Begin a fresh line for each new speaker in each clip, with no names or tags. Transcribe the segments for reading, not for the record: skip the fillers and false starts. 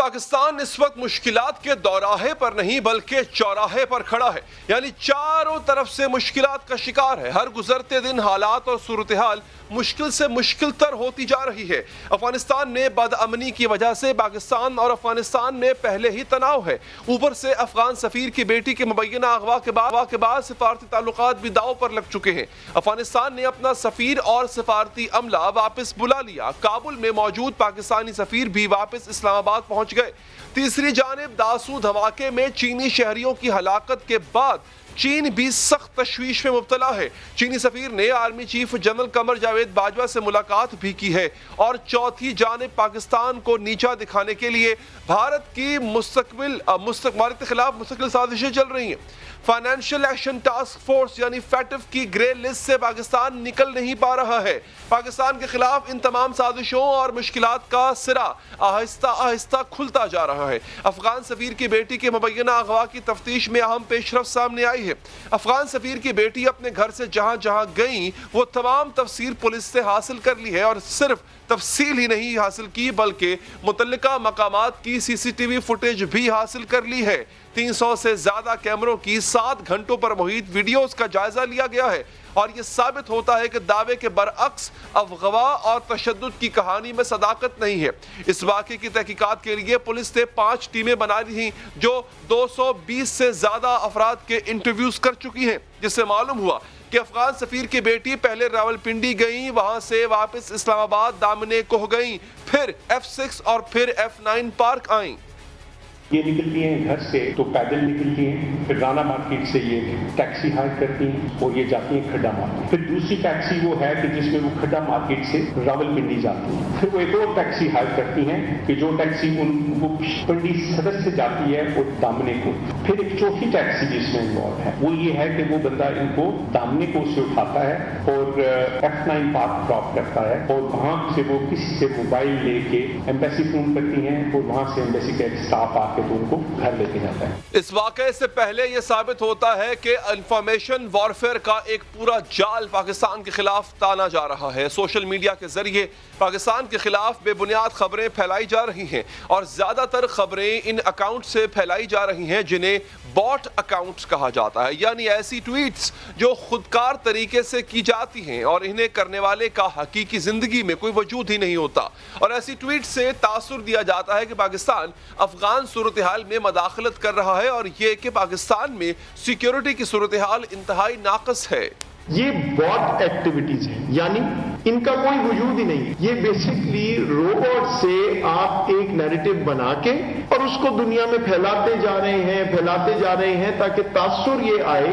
پاکستان اس وقت مشکلات کے دوراہے پر نہیں بلکہ چوراہے پر کھڑا ہے، یعنی چاروں طرف سے مشکلات کا شکار ہے۔ ہر گزرتے دن حالات اور صورتحال مشکل سے مشکل تر ہوتی جا رہی ہے۔ افغانستان میں بد امنی کی وجہ سے پاکستان اور افغانستان میں پہلے ہی تناؤ ہے، اوپر سے افغان سفیر کی بیٹی کے مبینہ اغوا کے بعد سفارتی تعلقات بھی داؤ پر لگ چکے ہیں۔ افغانستان نے اپنا سفیر اور سفارتی عملہ واپس بلا لیا، کابل میں موجود پاکستانی سفیر بھی واپس اسلام آباد پہنچ گئے۔ تیسری جانب داسو دھماکے میں چینی شہریوں کی ہلاکت کے بعد چین بھی سخت تشویش میں مبتلا ہے۔ چینی سفیر نے army chief general Qamar Javed Bajwa سے ملاقات بھی کی ہے اور چوتھی جانب پاکستان کو نیچا دکھانے کے لیے بھارت کی بھارت کے خلاف مستقل سازشیں چل رہی ہیں۔ فائنینشل ایکشن ٹاسک فورس یعنی فیٹف کی گرے لسٹ سے پاکستان نکل نہیں پا رہا ہے۔ پاکستان کے خلاف ان تمام سازشوں اور مشکلات کا سرا آہستہ آہستہ کھلتا جا رہا ہے۔ افغان سفیر کی بیٹی کے مبینہ اغوا کی تفتیش میں اہم پیش رفت سامنے آئی ہے۔ افغان سفیر کی بیٹی اپنے گھر سے جہاں جہاں گئیں وہ تمام تفصیل پولیس سے حاصل کر لی ہے، اور صرف تفصیل ہی نہیں حاصل کی بلکہ متعلقہ مقامات کی سی سی ٹی وی فوٹیج بھی حاصل کر لی ہے۔ 300 سے زیادہ کیمروں کی 7 گھنٹوں پر محیط ویڈیوز کا جائزہ لیا گیا ہے، اور یہ ثابت ہوتا ہے کہ دعوے کے برعکس اغوا اور تشدد کی کہانی میں صداقت نہیں ہے۔ اس واقعے کی تحقیقات کے لیے پولیس نے 5 ٹیمیں بنا لی ہیں جو 220 سے زیادہ افراد کے انٹرویوز کر چکی ہیں، جس سے معلوم ہوا کہ افغان سفیر کی بیٹی پہلے راولپنڈی گئیں، وہاں سے واپس اسلام آباد دامنے کوہ گئیں، پھر F6 اور پھر F9 پارک آئیں۔
یہ نکلتی ہیں گھر سے تو پیدل نکلتی ہیں، پھر رانا مارکیٹ سے یہ ٹیکسی ہائر کرتی ہیں اور یہ جاتی ہیں کھڈا مارکیٹ۔ پھر دوسری ٹیکسی وہ ہے کہ جس میں وہ کھڈا مارکیٹ سے راولپنڈی جاتی ہیں۔ پھر وہ ایک اور ٹیکسی ہائر کرتی ہیں کہ جو ٹیکسی وہ پنڈی صدر سے جاتی ہے اور دامنے کو۔ پھر ایک چوتھی ٹیکسی جس میں انوالو ہے وہ یہ ہے کہ وہ بندہ ان کو دامنے کو سے اٹھاتا ہے اور F9 پارک ڈراپ کرتا ہے، اور وہاں سے وہ کسی سے موبائل لے کے ایمبیسی فون کرتی ہیں اور وہاں سے ایمبیسی کا ایک اسٹاف آ کے تو ان کو گھر لے کے جاتا ہے۔
اس واقعے سے پہلے یہ ثابت ہوتا ہے کہ انفارمیشن وارفیئر کا ایک پورا جال پاکستان کے خلاف تانا جا رہا ہے۔ سوشل میڈیا کے ذریعے پاکستان کے خلاف بے بنیاد خبریں پھیلائی جا رہی ہیں، اور زیادہ تر خبریں ان اکاؤنٹ سے پھیلائی جا رہی ہیں جنہیں باٹ اکاؤنٹس کہا جاتا ہے، یعنی ایسی ٹویٹس جو خودکار طریقے سے کی جاتی ہیں اور انہیں کرنے والے کا حقیقی زندگی میں کوئی وجود ہی نہیں ہوتا، اور ایسی ٹویٹ سے تاثر دیا جاتا ہے کہ پاکستان افغان صورتحال میں مداخلت کر رہا ہے، اور یہ کہ پاکستان میں سیکیورٹی کی صورتحال انتہائی ناقص ہے۔
یہ باٹ ایکٹیویٹیز ہیں، یعنی ان کا کوئی وجود ہی نہیں۔ یہ بیسکلی روبوٹ سے آپ ایک نیریٹو بنا کے اور اس کو دنیا میں پھیلاتے جا رہے ہیں تاکہ تاثر یہ آئے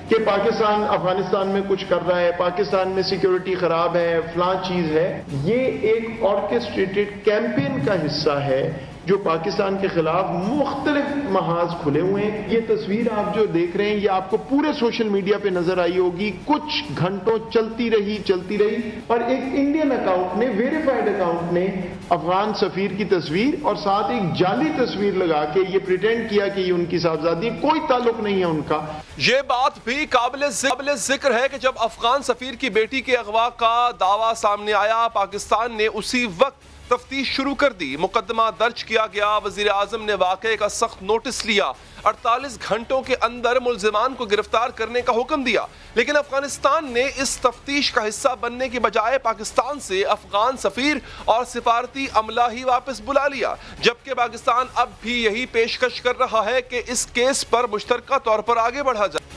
کہ پاکستان افغانستان میں کچھ کر رہا ہے، پاکستان میں سیکیورٹی خراب ہے، فلاں چیز ہے۔ یہ ایک آرکیسٹریٹڈ کیمپین کا حصہ ہے جو پاکستان کے خلاف مختلف محاذ کھلے ہوئے ہیں۔ یہ تصویر آپ جو دیکھ رہے ہیں یہ آپ کو پورے سوشل میڈیا پہ نظر آئی ہوگی، کچھ گھنٹوں چلتی رہی اور ایک انڈین اکاؤنٹ نے، ویریفائڈ اکاؤنٹ نے افغان سفیر کی تصویر اور ساتھ ایک جعلی تصویر لگا کے یہ پریٹینڈ کیا کہ یہ ان کی صاحبزادی، کوئی تعلق نہیں ہے ان کا۔
یہ بات بھی قابل ذکر ہے کہ جب افغان سفیر کی بیٹی کے اغوا کا دعویٰ سامنے آیا، پاکستان نے اسی وقت تفتیش شروع کر دی، مقدمہ درج کیا گیا، وزیر اعظم نے واقعے کا سخت نوٹس لیا، 48 گھنٹوں کے اندر ملزمان کو گرفتار کرنے کا حکم دیا، لیکن افغانستان نے اس تفتیش کا حصہ بننے کی بجائے پاکستان سے افغان سفیر اور سفارتی عملہ ہی واپس بلا لیا، جبکہ پاکستان اب بھی یہی پیشکش کر رہا ہے کہ اس کیس پر مشترکہ طور پر آگے بڑھا جائے۔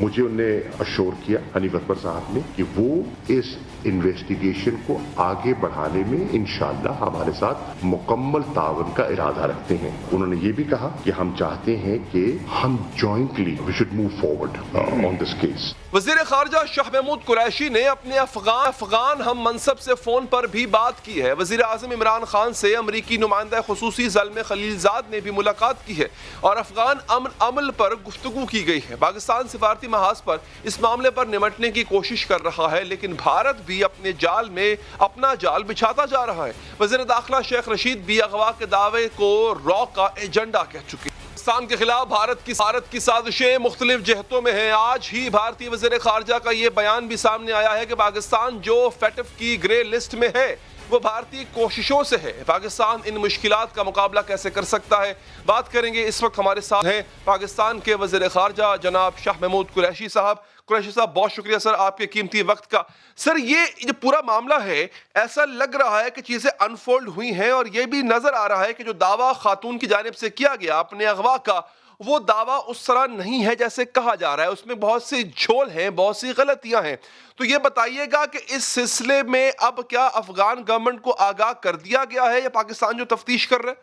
مجھے انہوں نے اشور کیا حنیف اکبر صاحب نے کہ وہ اس انویسٹیگیشن کو آگے بڑھانے میں انشاءاللہ ہمارے ساتھ مکمل تعاون کا ارادہ رکھتے ہیں۔ انہوں نے یہ بھی کہا کہ ہم چاہتے ہیں کہ ہم jointly we should move forward on this case.
وزیر خارجہ شاہ محمود قریشی نے اپنے افغان ہم منصب سے فون پر بھی بات کی ہے۔ وزیر اعظم عمران خان سے امریکی نمائندہ خصوصی زلمے خلیل زاد نے بھی ملاقات کی ہے اور افغان امن عمل پر گفتگو کی گئی ہے۔ پاکستان سفارتی محاذ پر اس معاملے پر نمٹنے کی کوشش کر رہا ہے، لیکن بھارت بھی اپنے جال میں اپنا جال بچھاتا جا رہا ہے۔ وزیر داخلہ شیخ رشید بھی اغوا کے دعوے کو را کا ایجنڈا کہہ چکے ہیں۔ پاکستان کے خلاف بھارت کی سازشیں مختلف جہتوں میں ہیں۔ آج ہی بھارتی وزیر خارجہ کا یہ بیان بھی سامنے آیا ہے کہ پاکستان جو فیٹف کی گرے لسٹ میں ہے، وہ بھارتی کوششوں سے ہے۔ پاکستان ان مشکلات کا مقابلہ کیسے کر سکتا ہے، بات کریں گے۔ اس وقت ہمارے ساتھ ہیں پاکستان کے وزیر خارجہ جناب شاہ محمود قریشی صاحب۔ قریشی صاحب بہت شکریہ سر آپ کے قیمتی وقت کا۔ سر یہ جو پورا معاملہ ہے، ایسا لگ رہا ہے کہ چیزیں انفولڈ ہوئی ہیں اور یہ بھی نظر آ رہا ہے کہ جو دعویٰ خاتون کی جانب سے کیا گیا اپنے اغوا کا، وہ دعویٰ اس طرح نہیں ہے جیسے کہا جا رہا ہے، اس میں بہت سی جھول ہیں، بہت سی غلطیاں ہیں۔ تو یہ بتائیے گا کہ اس سلسلے میں اب کیا افغان گورنمنٹ کو آگاہ کر دیا گیا ہے یا پاکستان جو تفتیش کر رہے؟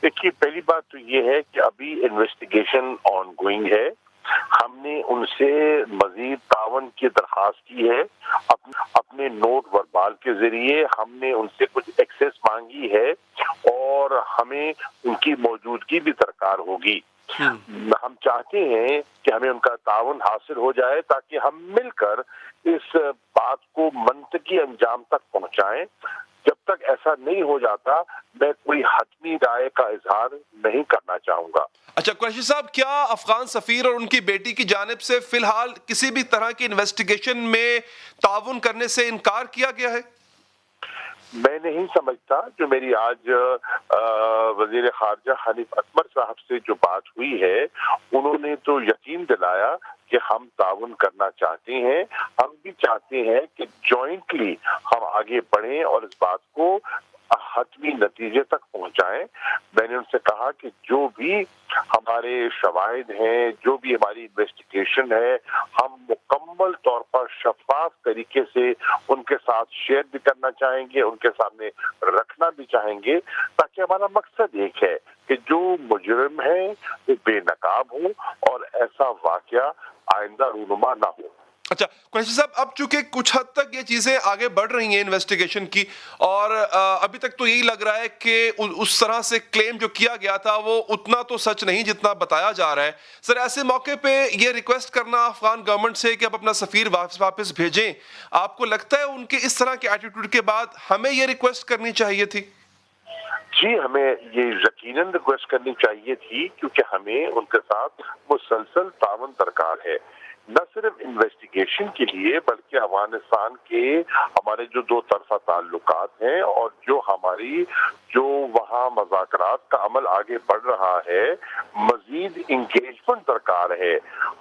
دیکھیے، پہلی بات تو یہ ہے کہ ابھی انویسٹیگیشن آن گوئنگ ہے۔ ہم نے ان سے مزید تعاون کی درخواست کی ہے۔ اپنے نوٹ وربال کے ذریعے ہم نے ان سے کچھ ایکسیس مانگی ہے اور ہمیں ان کی موجودگی بھی درکار ہوگی۔ ہم چاہتے ہیں کہ ہمیں ان کا تعاون حاصل ہو جائے تاکہ ہم مل کر اس بات کو منطقی انجام تک پہنچائیں۔ جب تک ایسا نہیں ہو جاتا میں کوئی حتمی رائے کا اظہار نہیں کرنا چاہوں گا۔
اچھا قریشی صاحب، کیا افغان سفیر اور ان کی بیٹی کی جانب سے فی الحال کسی بھی طرح کی انویسٹیگیشن میں تعاون کرنے سے انکار کیا گیا ہے؟
میں نہیں سمجھتا۔ جو میری آج وزیر خارجہ حنیف اتمر صاحب سے جو بات ہوئی ہے، انہوں نے تو یقین دلایا کہ ہم تعاون کرنا چاہتے ہیں۔ ہم بھی چاہتے ہیں کہ جوائنٹلی ہم آگے بڑھیں اور اس بات کو حتمی نتیجے تک پہنچائیں۔ میں نے ان سے کہا کہ جو بھی ہمارے شواہد ہیں، جو بھی ہماری انویسٹیگیشن ہے، ہم مکمل طور پر شفاف طریقے سے ان کے ساتھ شیئر بھی کرنا چاہیں گے، ان کے سامنے رکھنا بھی چاہیں گے، تاکہ ہمارا مقصد ایک ہے کہ جو مجرم ہیں وہ بے نقاب ہوں اور ایسا واقعہ آئندہ رونما نہ ہو۔
اچھا قریشی صاحب، اب چونکہ کچھ حد تک یہ چیزیں آگے بڑھ رہی ہیں انویسٹیگیشن کی، اور ابھی تک تو یہی لگ رہا ہے کہ اس طرح سے کلیم جو کیا گیا تھا وہ اتنا تو سچ نہیں جتنا بتایا جا رہا ہے۔ سر، ایسے موقع پہ یہ ریکویسٹ کرنا افغان گورنمنٹ سے کہ اب اپنا سفیر واپس بھیجیں، آپ کو لگتا ہے ان کے اس طرح کے ایٹیٹیوڈ کے بعد ہمیں یہ ریکویسٹ کرنی چاہیے تھی؟
جی، ہمیں یہ یقیناً ریکویسٹ کرنی چاہیے تھی، کیونکہ ہمیں ان کے ساتھ مسلسل تعاون درکار ہے، نہ صرف انویسٹیگیشن کے لیے بلکہ افغانستان کے ہمارے جو دو طرفہ تعلقات ہیں اور جو وہاں مذاکرات کا عمل آگے بڑھ رہا ہے، مزید انگیجمنٹ درکار ہے۔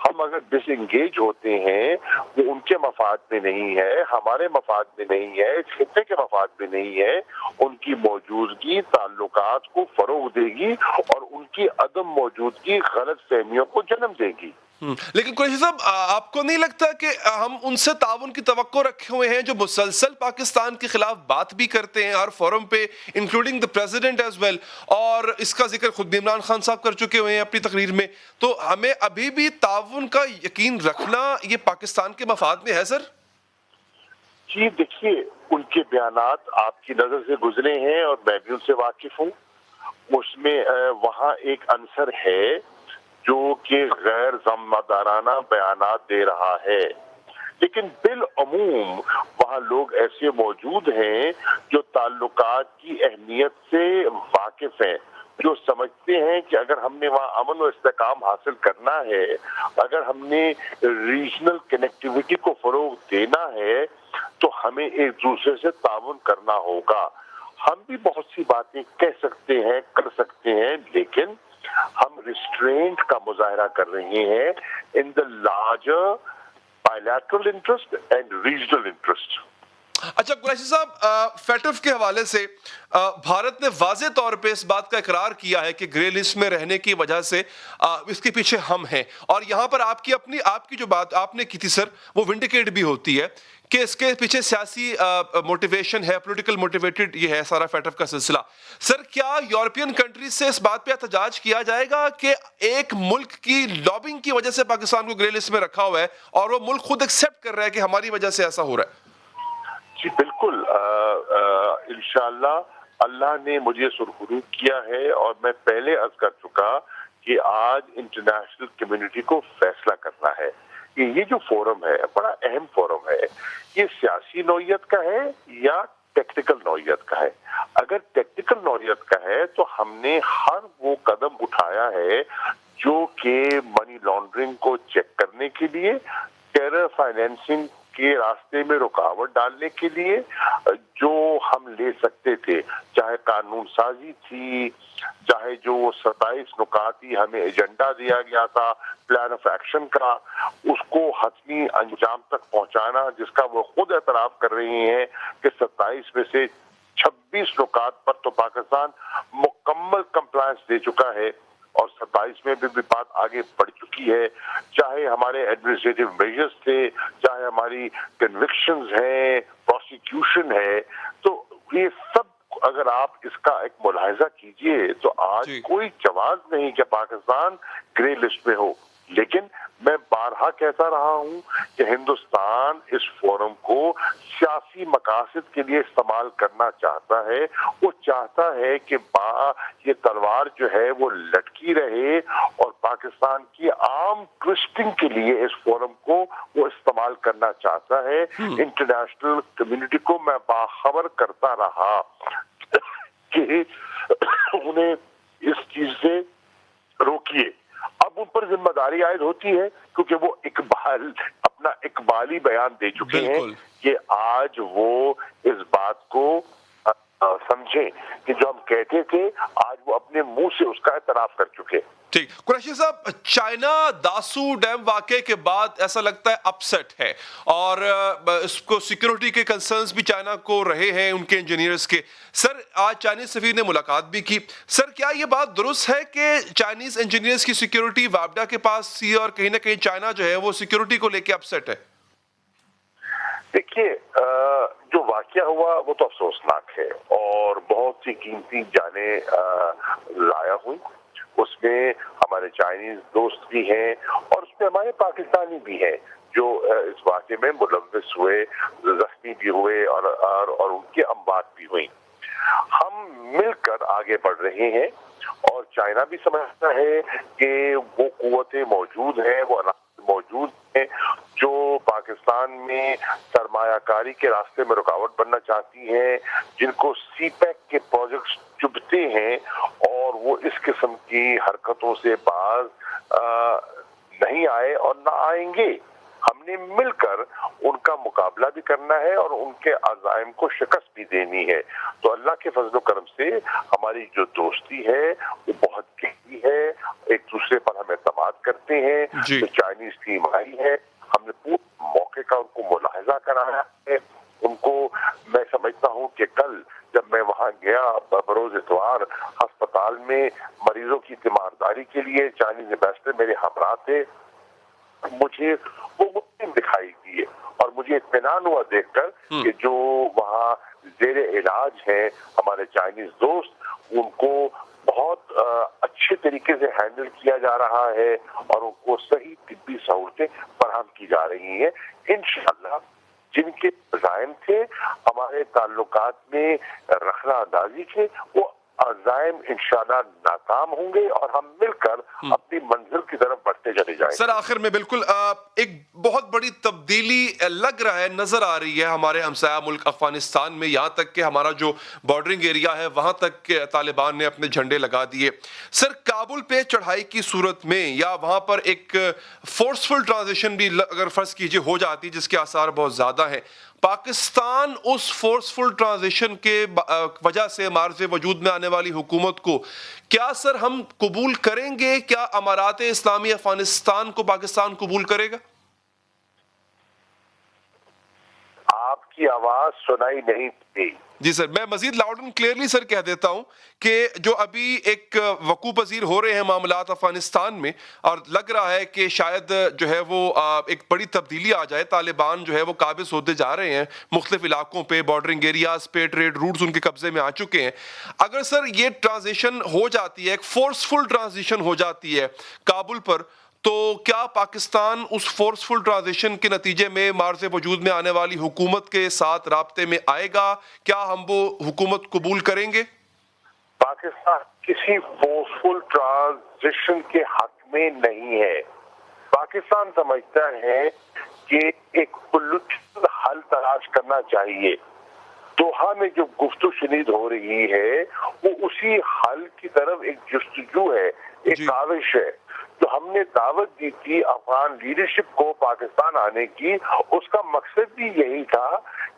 ہم اگر ڈس انگیج ہوتے ہیں، وہ ان کے مفاد میں نہیں ہے، ہمارے مفاد میں نہیں ہے، اس خطے کے مفاد میں نہیں ہے۔ ان کی موجودگی تعلقات کو فروغ دے گی اور ان کی عدم موجودگی غلط فہمیوں کو جنم دے گی۔
لیکن قریشی صاحب، آپ کو نہیں لگتا کہ ہم ان سے تعاون کی توقع رکھے ہوئے ہیں جو مسلسل پاکستان کے خلاف بات بھی کرتے ہیں ہر فورم پہ، including the president as well, اور اس کا ذکر خود بھی عمران خان صاحب کر چکے ہوئے ہیں اپنی تقریر میں، تو ہمیں ابھی بھی تعاون کا یقین رکھنا یہ پاکستان کے مفاد میں ہے سر؟
جی دیکھیے، ان کے بیانات آپ کی نظر سے گزرے ہیں اور میں بھی ان سے واقف ہوں۔ اس میں وہاں ایک عنصر ہے جو کہ غیر ذمہ دارانہ بیانات دے رہا ہے، لیکن بالعموم وہاں لوگ ایسے موجود ہیں جو تعلقات کی اہمیت سے واقف ہیں، جو سمجھتے ہیں کہ اگر ہم نے وہاں امن و استحکام حاصل کرنا ہے، اگر ہم نے ریجنل کنیکٹیویٹی کو فروغ دینا ہے تو ہمیں ایک دوسرے سے تعاون کرنا ہوگا۔ ہم بھی بہت سی باتیں کہہ سکتے ہیں، کر سکتے ہیں، لیکن ہم ریسٹرینٹ کا مظاہرہ کر رہے ہیں in the larger bilateral interest and regional interest.
اچھا قریشی صاحب، فیٹف کے حوالے سے بھارت نے واضح طور پہ اس بات کا اقرار کیا ہے کہ گرے لسٹ میں رہنے کی وجہ سے اس کے پیچھے ہم ہیں، اور یہاں پر آپ کی جو بات آپ نے کی تھی سر، وہ ونڈیکیٹ بھی ہوتی ہے کہ اس کے پیچھے سیاسی موٹیویشن ہے، پولیٹیکل موٹیویٹڈ یہ ہے سارا فیٹف کا سلسلہ۔ سر، کیا یورپین کنٹریز سے اس بات پہ احتجاج کیا جائے گا کہ ایک ملک کی لابنگ کی وجہ سے پاکستان کو گرے لسٹ میں رکھا ہوا ہے اور وہ ملک خود ایکسیپٹ کر رہا ہے کہ ہماری وجہ سے ایسا ہو رہا ہے؟
جی بالکل، انشاءاللہ اللہ نے مجھے سرخرو کیا ہے اور میں پہلے عرض کر چکا کہ آج انٹرنیشنل کمیونٹی کو فیصلہ کرنا ہے کہ یہ جو فورم ہے بڑا اہم فورم ہے، یہ سیاسی نوعیت کا ہے یا ٹیکنیکل نوعیت کا ہے۔ اگر ٹیکنیکل نوعیت کا ہے تو ہم نے ہر وہ قدم اٹھایا ہے جو کہ منی لانڈرنگ کو چیک کرنے کے لیے، ٹیرر فائنینسنگ کے راستے میں رکاوٹ ڈالنے کے لیے، جو ہم لے سکتے تھے، چاہے قانون سازی تھی، چاہے جو 27 نکاتی ہمیں ایجنڈا دیا گیا تھا پلان آف ایکشن کا، اس کو حتمی انجام تک پہنچانا، جس کا وہ خود اعتراف کر رہی ہیں کہ 27 میں سے 26 نکات پر تو پاکستان مکمل کمپلائنس دے چکا ہے، اور 27 میں بھی بات آگے بڑھ چکی ہے، چاہے ہمارے ایڈمنسٹریٹو میجرز تھے، چاہے ہماری کنوکشنز ہیں، پروسیکیوشن ہے، تو یہ سب اگر آپ اس کا ایک ملاحظہ کیجئے تو آج کوئی جواز نہیں کہ پاکستان گرے لسٹ میں ہو. لیکن میں بارہا کہتا رہا ہوں کہ ہندوستان اس فورم کو سیاسی مقاصد کے لیے استعمال کرنا چاہتا ہے. وہ چاہتا ہے کہ یہ تلوار جو ہے وہ لٹکی رہے، اور پاکستان کی عام ٹوسٹنگ کے لیے اس فورم کو وہ استعمال کرنا چاہتا ہے. انٹرنیشنل کمیونٹی کو میں باخبر کرتا رہا کہ انہیں اس چیز سے روکیے. اب ان پر ذمہ داری عائد ہوتی ہے کیونکہ وہ اپنا اقبالی بیان دے چکے ہیں کہ آج وہ اس بات کو سمجھیں کہ جو ہم کہتے تھے آج وہ اپنے منہ سے اس کا اعتراف کر چکے.
ٹھیک. قریشی صاحب، چائنا داسو ڈیم واقعے کے بعد ایسا لگتا ہے اپسیٹ ہے، اور اس کو سیکیورٹی کے کنسرنز بھی چائنا کو رہے ہیں ان کے انجینئرز کے. سر، آج چائنیز سفیر نے ملاقات بھی کی. سر، کیا یہ بات درست ہے کہ چائنیز انجینئرز کی سیکیورٹی وابڈا کے پاس تھی، اور کہیں نہ کہیں چائنا جو ہے وہ سیکیورٹی کو لے کے اپسیٹ ہے؟
دیکھیے، جو واقعہ ہوا وہ تو افسوسناک ہے، اور بہت سی قیمتی جانیں ضائع ہوئی. اس میں ہمارے چائنیز دوست بھی ہیں، اور اس میں ہمارے پاکستانی بھی ہیں جو اس واقعے میں ملوث ہوئے، زخمی بھی ہوئے، اور ان کی اموات بھی ہوئی. ہم مل کر آگے بڑھ رہے ہیں، اور چائنا بھی سمجھتا ہے کہ وہ قوتیں موجود ہیں، وہ عناصر موجود ہیں جو پاکستان میں سرمایہ کاری کے راستے میں رکاوٹ بننا چاہتی ہیں، جن کو سی پیک کے پروجیکٹس چبھتے ہیں، اور وہ اس قسم کی حرکتوں سے باز نہیں آئے اور نہ آئیں گے. ہم نے مل کر ان کا مقابلہ بھی کرنا ہے اور ان کے عزائم کو شکست بھی دینی ہے. تو اللہ کے فضل و کرم سے ہماری جو دوستی ہے وہ بہت گہری ہے، ایک دوسرے پر ہم اعتماد کرتے ہیں. جو چائنیز ٹیم آئی ہے، ہم نے پورے موقع کا ان کو ملاحظہ کرایا ہے. ان کو میں سمجھتا ہوں کہ کل جب میں وہاں گیا بروز اتوار، ہسپتال میں مریضوں کی تیمارداری کے لیے چائنیز ایمبیسڈر میرے ہمراہ تھے. مجھے وہ مطمئن دکھائی دیے، اور مجھے اطمینان ہوا دیکھ کر کہ جو وہاں زیر علاج ہیں ہمارے چائنیز دوست، ان کو بہت اچھے طریقے سے ہینڈل کیا جا رہا ہے، اور ان کو صحیح طبی سہولتیں فراہم کی جا رہی ہیں. انشاءاللہ جن کے عزائم تھے ہمارے تعلقات میں رخنہ اندازی تھے، وہ عزائم انشاءاللہ ناکام ہوں گے، اور ہم مل کر اپنی منزل کی طرف بڑھتے چلے جائیں گے.
سر، آخر میں بالکل ایک بہت بڑی تبدیلی لگ رہا ہے، نظر آ رہی ہے ہمارے ہمسایہ ملک افغانستان میں، یہاں تک کہ ہمارا جو بارڈرنگ ایریا ہے وہاں تک کہ طالبان نے اپنے جھنڈے لگا دیے. سر، کابل پہ چڑھائی کی صورت میں یا وہاں پر ایک فورسفل ٹرانزیشن بھی اگر فرض کیجئے ہو جاتی، جس کے آثار بہت زیادہ ہیں، پاکستان اس فورسفل ٹرانزیشن کے وجہ سے معرض وجود میں آنے والی حکومت کو کیا سر ہم قبول کریں گے؟ کیا امارات اسلامی افغانستان کو پاکستان قبول کرے گا؟
آپ کی آواز سنائی نہیں تھی.
جی سر، میں مزید لاؤڈ اینڈ کلیئرلی سر کہہ دیتا ہوں کہ جو ابھی ایک وقوع پذیر ہو رہے ہیں معاملات افغانستان میں، اور لگ رہا ہے کہ شاید جو ہے وہ ایک بڑی تبدیلی آ جائے، طالبان جو ہے وہ قابض ہوتے جا رہے ہیں مختلف علاقوں پہ، بارڈرنگ ایریاز پہ، ٹریڈ روٹس ان کے قبضے میں آ چکے ہیں. اگر سر یہ ٹرانزیشن ہو جاتی ہے، ایک فورسفل ٹرانزیشن ہو جاتی ہے کابل پر، تو کیا پاکستان اس فورسفل ٹرانزیشن کے نتیجے میں معرض وجود میں آنے والی حکومت کے ساتھ رابطے میں آئے گا؟ کیا ہم وہ حکومت قبول کریں گے؟
پاکستان کسی فورسفل ٹرانزیشن کے حق میں نہیں ہے. پاکستان سمجھتا ہے کہ ایک پولیٹیکل حل تلاش کرنا چاہیے. دوحہ میں جو گفت و شنید ہو رہی ہے وہ اسی حل کی طرف ایک جستجو ہے، ایک کاوش ہے. جو ہم نے دعوت دی تھی افغان لیڈرشپ کو پاکستان آنے کی، اس کا مقصد بھی یہی تھا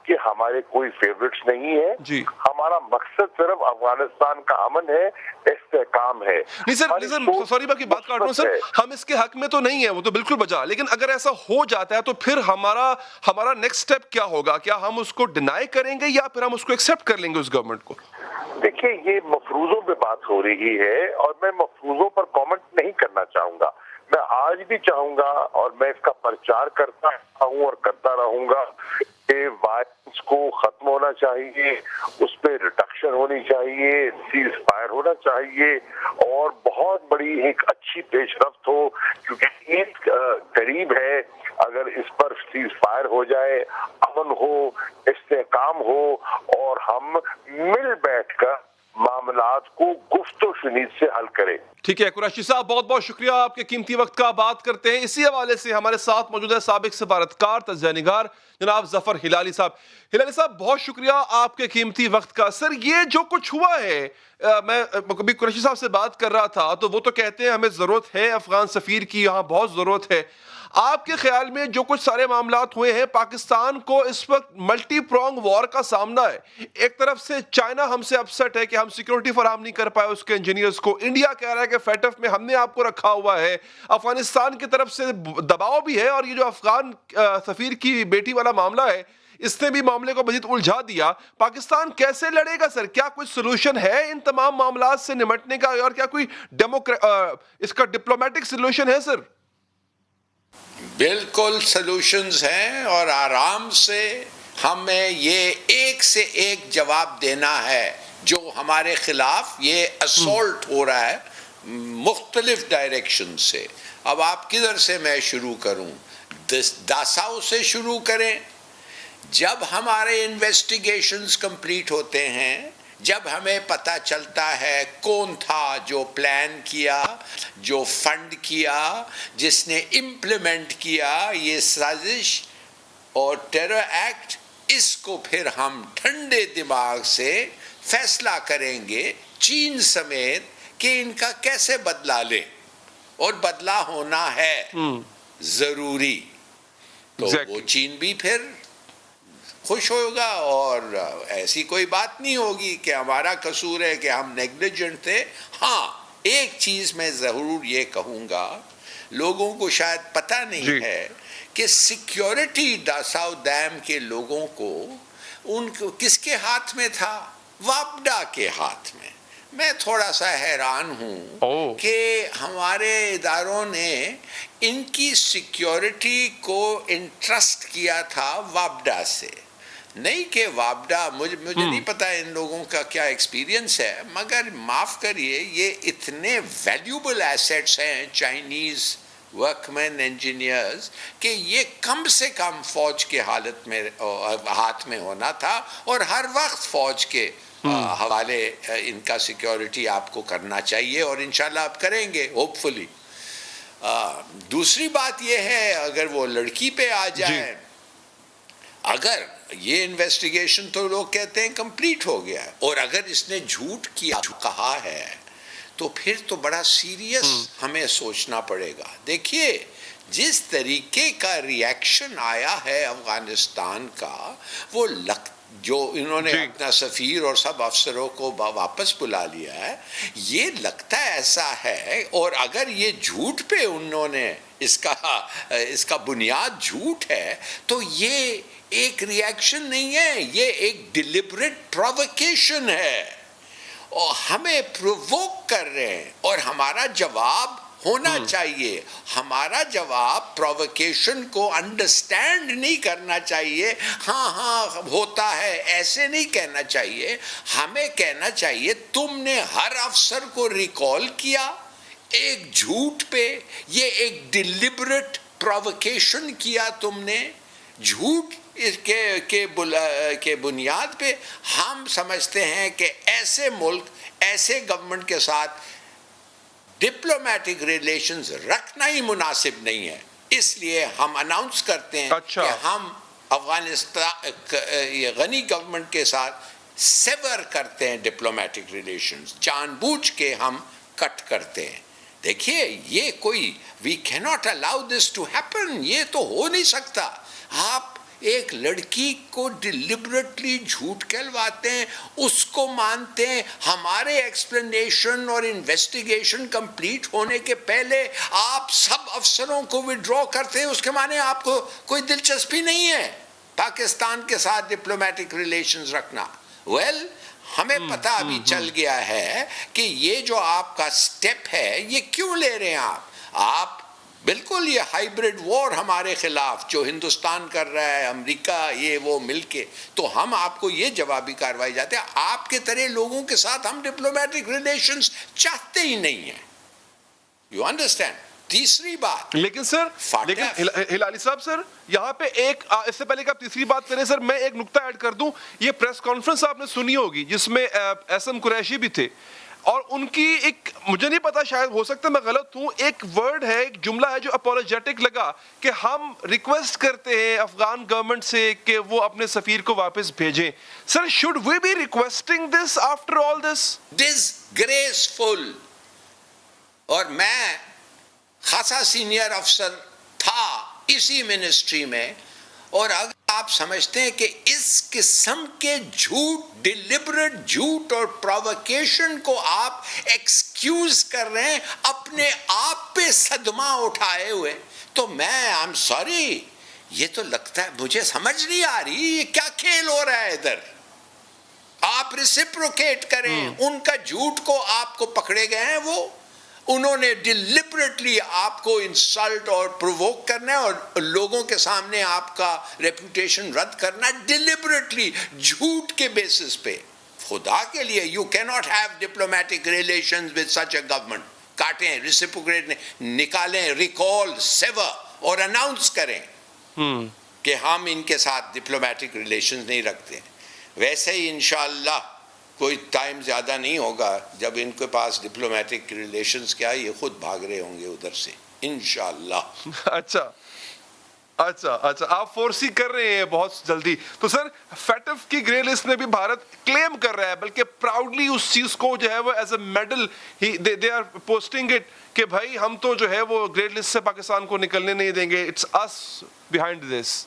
کہ ہمارے کوئی فیوریٹس نہیں ہے،
جی
ہمارا مقصد صرف افغانستان کا امن ہے، استحکام ہے.
نہیں سر، سوری میں آپ کی بات کاٹ رہا ہوں سر، ہم اس کے حق میں تو نہیں ہیں، وہ تو بالکل بجا، لیکن اگر ایسا ہو جاتا ہے تو پھر ہمارا نیکسٹ سٹیپ کیا ہوگا؟ کیا ہم اس کو ڈینائی کریں گے یا پھر ہم اس کو ایکسیپٹ کر لیں گے اس گورنمنٹ کو؟
دیکھیے یہ مفروضوں پہ بات ہو رہی ہے اور میں مفروضوں پر کامنٹ نہیں کرنا چاہوں گا. میں آج بھی چاہوں گا اور میں اس کا پرچار کرتا ہوں اور کرتا رہوں گا کہ وائلنس کو ختم ہونا چاہیے، اس پہ ریڈکشن ہونی چاہیے، سیز فائر ہونا چاہیے اور بہت بڑی ایک اچھی پیش رفت ہو، کیونکہ عید قریب ہے. اگر اس پر سیز فائر ہو جائے، امن ہو، استحکام ہو اور ہم مل بیٹھ کر معاملات کو گفت و شنید سے حل کریں.
ٹھیک ہے قریشی صاحب، بہت بہت شکریہ آپ کے قیمتی وقت کا. بات کرتے ہیں اسی حوالے سے ہمارے ساتھ موجود ہے سابق سفارتکار تجزیہ نگار جناب ظفر ہلالی صاحب. ہلالی صاحب بہت شکریہ آپ کے قیمتی وقت کا. سر یہ جو کچھ ہوا ہے، میں کبھی قریشی صاحب سے بات کر رہا تھا تو وہ تو کہتے ہیں ہمیں ضرورت ہے افغان سفیر کی، یہاں بہت ضرورت ہے. آپ کے خیال میں جو کچھ سارے معاملات ہوئے ہیں، پاکستان کو اس وقت ملٹی پرونگ وار کا سامنا ہے. ایک طرف سے چائنا ہم سے اپسٹ ہے کہ ہم سیکیورٹی فراہم نہیں کر پائے اس کے انجینئرز کو، انڈیا کہہ رہا ہے کہ فیٹف میں ہم نے آپ کو رکھا ہوا ہے، افغانستان کی طرف سے دباؤ بھی ہے، اور یہ جو افغان سفیر کی بیٹی والا معاملہ ہے اس نے بھی معاملے کو مزید الجھا دیا. پاکستان کیسے لڑے گا سر؟ کیا کوئی سلوشن ہے ان تمام معاملات سے نمٹنے کا، اور کیا کوئی اس کا ڈپلومیٹک سلوشن ہے سر؟
بالکل سلوشنز ہیں، اور آرام سے ہمیں یہ ایک سے ایک جواب دینا ہے. جو ہمارے خلاف یہ اسولٹ ہو رہا ہے مختلف ڈائریکشن سے. اب آپ کدھر سے میں شروع کروں؟ داساؤ سے شروع کریں. جب ہمارے انویسٹیگیشنز کمپلیٹ ہوتے ہیں، جب ہمیں پتہ چلتا ہے کون تھا جو پلان کیا، جو فنڈ کیا، جس نے امپلیمنٹ کیا یہ سازش اور ٹیرر ایکٹ، اس کو پھر ہم ٹھنڈے دماغ سے فیصلہ کریں گے چین سمیت کہ ان کا کیسے بدلہ لیں، اور بدلہ ہونا ہے ضروری. تو وہ چین بھی پھر خوش ہوگا، اور ایسی کوئی بات نہیں ہوگی کہ ہمارا قصور ہے کہ ہم نیگلیجنٹ تھے. ہاں ایک چیز میں ضرور یہ کہوں گا، لوگوں کو شاید پتہ نہیں ہے کہ سیکیورٹی داساؤ ڈیم کے لوگوں کو ان کو کس کے ہاتھ میں تھا؟ وابڈا کے ہاتھ میں. میں تھوڑا سا حیران ہوں کہ ہمارے اداروں نے ان کی سیکیورٹی کو انٹرسٹ کیا تھا وابڈا سے. نہیں کہ وابڈا، مجھے نہیں پتا ان لوگوں کا کیا ایکسپیرینس ہے، مگر معاف کریے یہ اتنے ویلیوبل ایسیٹس ہیں چائنیز ورکمین انجینئرز کہ یہ کم سے کم فوج کے حالت میں ہاتھ میں ہونا تھا، اور ہر وقت فوج کے حوالے ان کا سیکیورٹی آپ کو کرنا چاہیے، اور انشاءاللہ آپ کریں گے ہوپ فلی. دوسری بات یہ ہے، اگر وہ لڑکی پہ آ جائے، اگر یہ انویسٹیگیشن تو لوگ کہتے ہیں کمپلیٹ ہو گیا ہے، اور اگر اس نے جھوٹ کیا کہا ہے تو پھر تو بڑا سیریس ہمیں سوچنا پڑے گا. دیکھیے جس طریقے کا ریاکشن آیا ہے افغانستان کا، وہ جو انہوں نے اپنا سفیر اور سب افسروں کو واپس بلا لیا ہے، یہ لگتا ایسا ہے. اور اگر یہ جھوٹ پہ انہوں نے اس کا بنیاد جھوٹ ہے، تو یہ ایک ریاکشن نہیں ہے، یہ ایک ڈیلیبریٹ پرووکیشن ہے، اور ہمیں پرووک کر رہے ہیں، اور ہمارا جواب ہونا چاہیے. ہمارا جواب پرووکیشن کو انڈرسٹینڈ نہیں کرنا چاہیے، ہاں ہوتا ہے ایسے نہیں کہنا چاہیے. ہمیں کہنا چاہیے تم نے ہر افسر کو ریکال کیا ایک جھوٹ پہ، یہ ایک ڈیلیبریٹ پرووکیشن کیا تم نے. جھوٹ کے بنیاد پہ ہم سمجھتے ہیں کہ ایسے ملک، ایسے گورنمنٹ کے ساتھ ڈپلومیٹک ریلیشنز رکھنا ہی مناسب نہیں ہے. اس لیے ہم اناؤنس کرتے ہیں کہ ہم افغانستان غنی گورنمنٹ کے ساتھ سیور کرتے ہیں ڈپلومیٹک ریلیشنز، جان بوجھ کے ہم کٹ کرتے ہیں. دیکھیے یہ کوئی we can't allow this to happen, یہ تو ہو نہیں سکتا. آپ ایک لڑکی کو ڈیلیبریٹلی جھوٹ کہلواتے ہیں, اس کو مانتے ہیں. ہمارے ایکسپلینیشن اور انویسٹیگیشن کمپلیٹ ہونے کے پہلے آپ سب افسروں کو وڈرا کرتے ہیں, اس کے معنی آپ کو کوئی دلچسپی نہیں ہے پاکستان کے ساتھ ڈپلومیٹک ریلیشنز رکھنا. ویل ہمیں پتہ ابھی چل گیا ہے کہ یہ جو آپ کا سٹیپ ہے یہ کیوں لے رہے ہیں آپ بالکل یہ ہائیبرڈ وار ہمارے خلاف جو ہندوستان کر رہا ہے, امریکہ یہ وہ مل کے, تو ہم آپ کو یہ جوابی کارروائی جاتے ہیں. آپ کے طرح لوگوں کے ساتھ ہم ڈپلومیٹک ریلیشنز چاہتے ہی نہیں ہیں. You understand. تیسری بات,
لیکن سر ہلالی صاحب سر یہاں پہ ایک اس سے پہلے کہ آپ تیسری بات کریں سر, میں ایک نقطہ ایڈ کر دوں. یہ پریس کانفرنس آپ نے سنی ہوگی جس میں ایس ایم قریشی بھی تھے, اور ان کی ایک, مجھے نہیں پتا شاید ہو سکتا میں غلط ہوں, ایک ورڈ ہے, ایک جملہ ہے جو اپولوجیٹک لگا کہ ہم ریکویسٹ کرتے ہیں افغان گورنمنٹ سے کہ وہ اپنے سفیر کو واپس بھیجیں. Sir should we be requesting this after all this?
Disgraceful. اور میں خاصا سینئر افسر تھا اسی منسٹری میں, اور اگر آپ سمجھتے ہیں کہ اس قسم کے جھوٹ, ڈیلیبریٹ جھوٹ اور پرووکیشن کو آپ ایکسکیوز کر رہے ہیں اپنے آپ پہ صدمہ اٹھائے ہوئے, تو میں آئی ایم سوری, یہ تو لگتا ہے مجھے سمجھ نہیں آ رہی یہ کیا کھیل ہو رہا ہے ادھر. آپ ریسیپروکیٹ کریں, ان کا جھوٹ کو آپ کو پکڑے گئے ہیں, وہ انہوں نے ڈیلیبریٹلی آپ کو انسلٹ اور پرووک کرنا ہے اور لوگوں کے سامنے آپ کا ریپوٹیشن رد کرنا ہے ڈیلیبریٹلی جھوٹ کے بیسس پہ. خدا کے لیے یو کی not have diplomatic relations with such a government. کاٹیں, ریسیپروکیٹ نکالیں, ریکال, سیور اور اناؤنس کریں کہ ہم ان کے ساتھ ڈپلومیٹک ریلیشنز نہیں رکھتے. ویسے ہی انشاءاللہ کوئی ٹائم زیادہ نہیں ہوگا جب ان کے پاس ڈپلومیٹک ریلیشنز کیا یہ خود بھاگ رہے ہوں گے ادھر سے انشاءاللہ.
اچھا آپ فورسی کر رہے ہیں بہت جلدی. تو سر فیٹف کی گرے لسٹ میں بھی بھارت کلیم کر رہا ہے, بلکہ پراؤڈلی اس چیز کو جو ہے وہ as a medal they are posting it کہ بھائی ہم تو جو ہے وہ گرے لسٹ سے پاکستان کو نکلنے نہیں دیں گے, اٹس اس بیہائنڈ دس.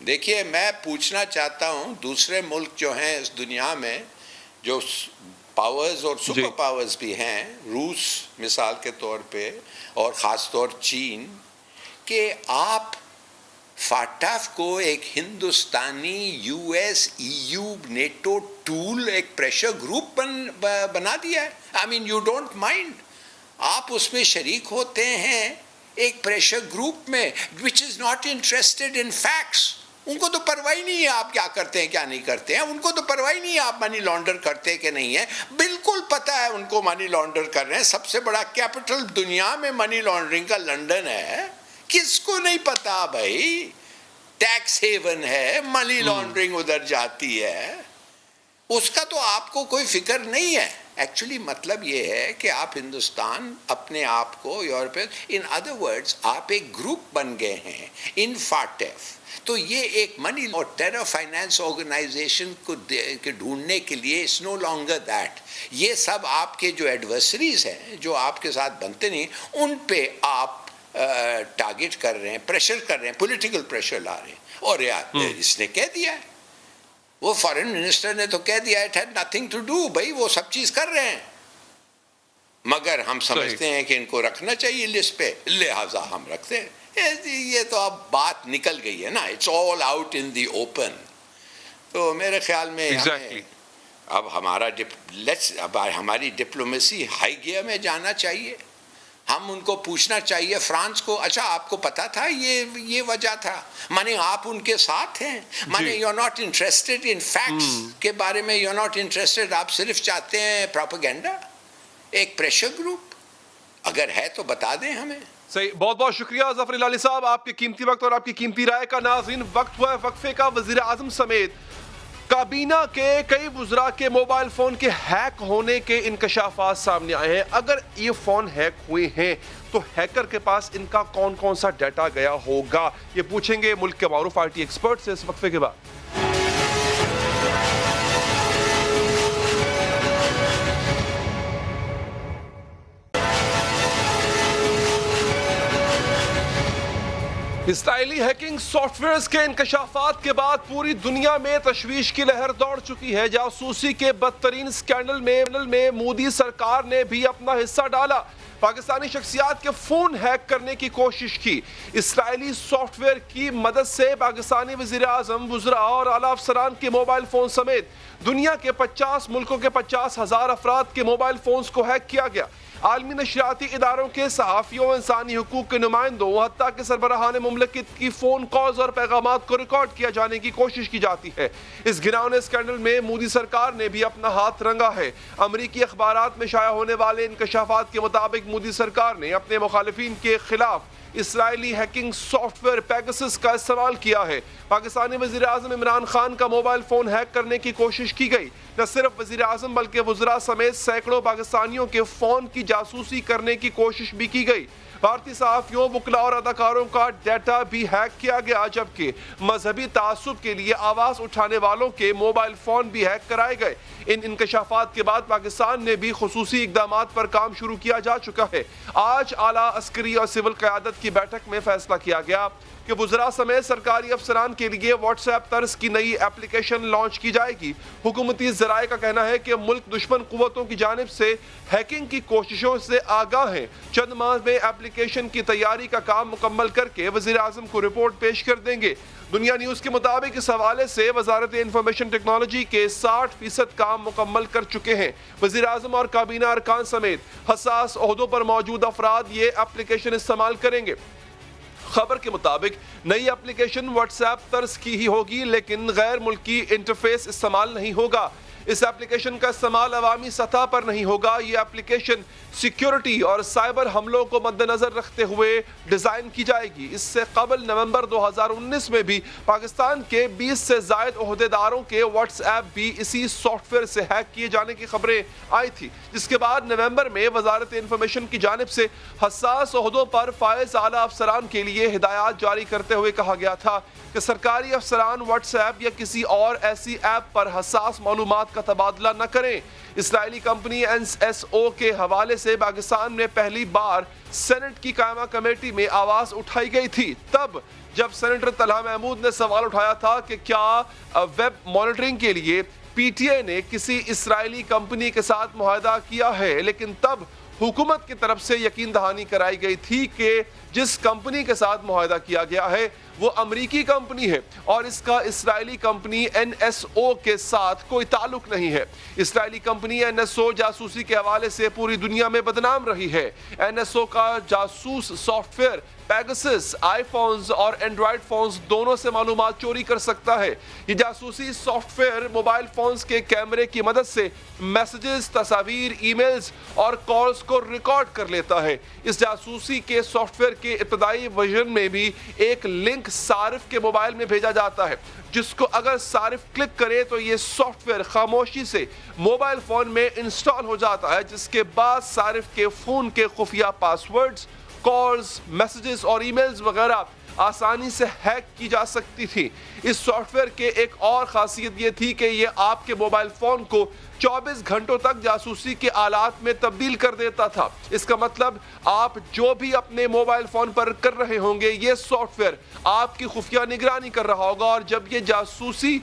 دیکھیے میں پوچھنا چاہتا ہوں, دوسرے ملک جو ہیں اس دنیا میں جو پاورز اور سپر پاورز بھی ہیں, روس مثال کے طور پہ اور خاص طور چین, کہ آپ فاٹف کو ایک ہندوستانی U S E U NATO tool ایک پریشر گروپ بنا دیا ہے. I mean you don't mind, آپ اس میں شریک ہوتے ہیں ایک پریشر گروپ میں which is not interested in facts. ان کو تو پرواہ نہیں ہے آپ کیا کرتے ہیں کیا نہیں کرتے ہیں, ان کو تو پرواہ نہیں ہے آپ منی لانڈر کرتے کہ نہیں ہے, بالکل پتہ ہے ان کو منی لانڈر کر رہے ہیں. سب سے بڑا کیپٹل دنیا میں منی لانڈرنگ کا لندن ہے, کس کو نہیں پتا بھائی, ٹیکس ہیون ہے, منی لانڈرنگ ادھر جاتی ہے, اس کا تو آپ کو کوئی فکر نہیں ہے. ایکچولی مطلب یہ ہے کہ آپ ہندوستان اپنے آپ کو یورپین, ان ادر ورڈز آپ ایک گروپ بن گئے ہیں ان فاٹف. تو یہ ایک منی اور ٹیرر فائنانس آرگنائزیشن کو ڈھونڈنے کے لیے اٹس نو لانگر دیٹ. یہ سب آپ کے جو ایڈورسریز ہیں جو آپ کے ساتھ بنتے نہیں, ان پہ آپ ٹارگٹ کر رہے ہیں, پریشر کر رہے ہیں, پولیٹیکل پریشر لا رہے ہیں. اور اس نے کہہ دیا ہے, وہ فارن منسٹر نے تو کہہ دیا it had nothing to do, بھائی وہ سب چیز کر رہے ہیں, مگر ہم سمجھتے ہیں کہ ان کو رکھنا چاہیے لسٹ پہ, لہٰذا ہم رکھتے ہیں. یہ تو اب بات نکل گئی ہے نا, it's all out in the open. تو میرے خیال میں اب ہماری ڈپلومیسی ہائی گیئر میں جانا چاہیے. ہم ان کو پوچھنا چاہیے فرانس کو, اچھا آپ کو پتا تھا یہ وجہ تھا, مانے آپ ان کے ساتھ ہیں, مانے you are not interested in facts کے بارے میں, یو آر ناٹ انٹرسٹڈ, آپ صرف چاہتے ہیں پروپیگنڈا, ایک پریشر گروپ. اگر ہے تو بتا دیں ہمیں.
صحیح, بہت بہت شکریہ ظفر ہلالی صاحب آپ کے قیمتی وقت اور آپ کی قیمتی رائے کا. ناظرین وقت ہوا ہے وقفے کا. وزیر اعظم سمیت کابینہ کے کئی وزراء کے موبائل فون کے ہیک ہونے کے انکشافات سامنے آئے ہیں. اگر یہ فون ہیک ہوئے ہیں تو ہیکر کے پاس ان کا کون کون سا ڈیٹا گیا ہوگا, یہ پوچھیں گے ملک کے معروف آئی ٹی ایکسپرٹ سے اس وقفے کے بعد. اسرائیلی ہیکنگ سافٹ ویئرز کے انکشافات کے بعد پوری دنیا میں تشویش کی لہر دوڑ چکی ہے. جاسوسی کے بدترین اسکینڈل میں مودی سرکار نے بھی اپنا حصہ ڈالا. پاکستانی شخصیات کے فون ہیک کرنے کی کوشش کی. اسرائیلی سافٹ ویئر کی مدد سے پاکستانی وزیر اعظم، وزراء اور اعلیٰ افسران کے موبائل فون سمیت دنیا کے 50 ملکوں کے 50,000 افراد کے موبائل فونز کو ہیک کیا گیا. عالمی نشریاتی اداروں کے صحافیوں، انسانی حقوق کے نمائندوں، حتیٰ کہ سربراہان مملکت کی فون کالز اور پیغامات کو ریکارڈ کیا جانے کی کوشش کی جاتی ہے. اس گھناؤنے اسکینڈل میں مودی سرکار نے بھی اپنا ہاتھ رنگا ہے. امریکی اخبارات میں شائع ہونے والے انکشافات کے مطابق مودی سرکار نے اپنے مخالفین کے خلاف اسرائیلی ہیکنگ سافٹ ویئر پیگسس کا استعمال کیا ہے. پاکستانی وزیر اعظم عمران خان کا موبائل فون ہیک کرنے کی کوشش کی گئی. نہ صرف وزیر اعظم بلکہ وزراء سمیت سینکڑوں پاکستانیوں کے فون کی جاسوسی کرنے کی کوشش بھی کی گئی. بھارتی صحافیوں، وکلاء اور اداکاروں کا ڈیٹا بھی ہیک کیا گیا، جبکہ مذہبی تعصب کے لیے آواز اٹھانے والوں کے موبائل فون بھی ہیک کرائے گئے. ان انکشافات کے بعد پاکستان نے بھی خصوصی اقدامات پر کام شروع کیا جا چکا ہے. آج اعلیٰ عسکری اور سول قیادت کی بیٹھک میں فیصلہ کیا گیا کہ وزراء سمیت سرکاری افسران کے لیے واٹس ایپ طرز کی نئی ایپلیکیشن لانچ کی جائے گی. حکومتی ذرائع کا کہنا ہے کہ ملک دشمن قوتوں کی جانب سے ہیکنگ کی کوششوں سے آگاہ ہیں. چند ماہ میں ایپلیکیشن کی تیاری کا کام مکمل کر کے وزیر اعظم کو رپورٹ پیش کر دیں گے. دنیا نیوز کے مطابق اس حوالے سے وزارت انفارمیشن ٹیکنالوجی کے 60% کام مکمل کر چکے ہیں. وزیر اعظم اور کابینہ ارکان سمیت حساس عہدوں پر موجود افراد یہ ایپلیکیشن استعمال کریں گے. خبر کے مطابق نئی ایپلیکیشن واٹس ایپ طرز کی ہی ہوگی، لیکن غیر ملکی انٹرفیس استعمال نہیں ہوگا. اس ایپلیکیشن کا استعمال عوامی سطح پر نہیں ہوگا. یہ ایپلیکیشن سیکیورٹی اور سائبر حملوں کو مد نظر رکھتے ہوئے ڈیزائن کی جائے گی. اس سے قبل نومبر 2019 میں بھی پاکستان کے 20 سے زائد عہدیداروں کے واٹس ایپ بھی اسی سافٹ ویئر سے ہیک کیے جانے کی خبریں آئی تھی، جس کے بعد نومبر میں وزارت انفارمیشن کی جانب سے حساس عہدوں پر فائز اعلیٰ افسران کے لیے ہدایات جاری کرتے ہوئے کہا گیا تھا کہ سرکاری افسران واٹس ایپ یا کسی اور ایسی ایپ پر حساس معلومات کا تبادلہ نہ کریں. اسرائیلی کمپنی NSO کے حوالے سے پاکستان میں پہلی بار سینٹ کی قائمہ کمیٹی میں آواز اٹھائی گئی تھی، تب جب سینیٹر طلحہ محمود نے سوال اٹھایا تھا کہ کیا ویب مانیٹرنگ کے لیے PTI نے کسی اسرائیلی کمپنی کے ساتھ معاہدہ کیا ہے. لیکن تب حکومت کی طرف سے یقین دہانی کرائی گئی تھی کہ جس کمپنی کے ساتھ معاہدہ کیا گیا ہے وہ امریکی کمپنی ہے اور اس کا اسرائیلی کمپنی NSO کے ساتھ کوئی تعلق نہیں ہے. اسرائیلی کمپنی NSO جاسوسی کے حوالے سے پوری دنیا میں بدنام رہی ہے. NSO کا جاسوس سافٹ ویئر پیگسس آئی فونز اور اینڈرائڈ فونز دونوں سے معلومات چوری کر سکتا ہے. یہ جاسوسی سافٹ ویئر موبائل فونز کے کیمرے کی مدد سے میسیجز، تصاویر، ای میلز اور کالز کو ریکارڈ کر لیتا ہے. اس جاسوسی کے سافٹ ویئر کے ابتدائی ورژن میں بھی ایک لنک صارف کے موبائل میں بھیجا جاتا ہے، جس کو اگر صارف کلک کرے تو یہ سافٹ ویئر خاموشی سے موبائل فون میں انسٹال ہو جاتا ہے، جس کے بعد صارف کے فون کے خفیہ پاس ورڈز، کالز، میسیجز اور ای میلز وغیرہ آسانی سے ہیک کی جا سکتی تھی. اس سافٹ ویئر کے ایک اور خاصیت یہ تھی کہ یہ آپ کے موبائل فون کو 24 گھنٹوں تک جاسوسی کے آلات میں تبدیل کر دیتا تھا. اس کا مطلب آپ جو بھی اپنے موبائل فون پر کر رہے ہوں گے یہ سافٹ ویئر آپ کی خفیہ نگرانی کر رہا ہوگا. اور جب یہ جاسوسی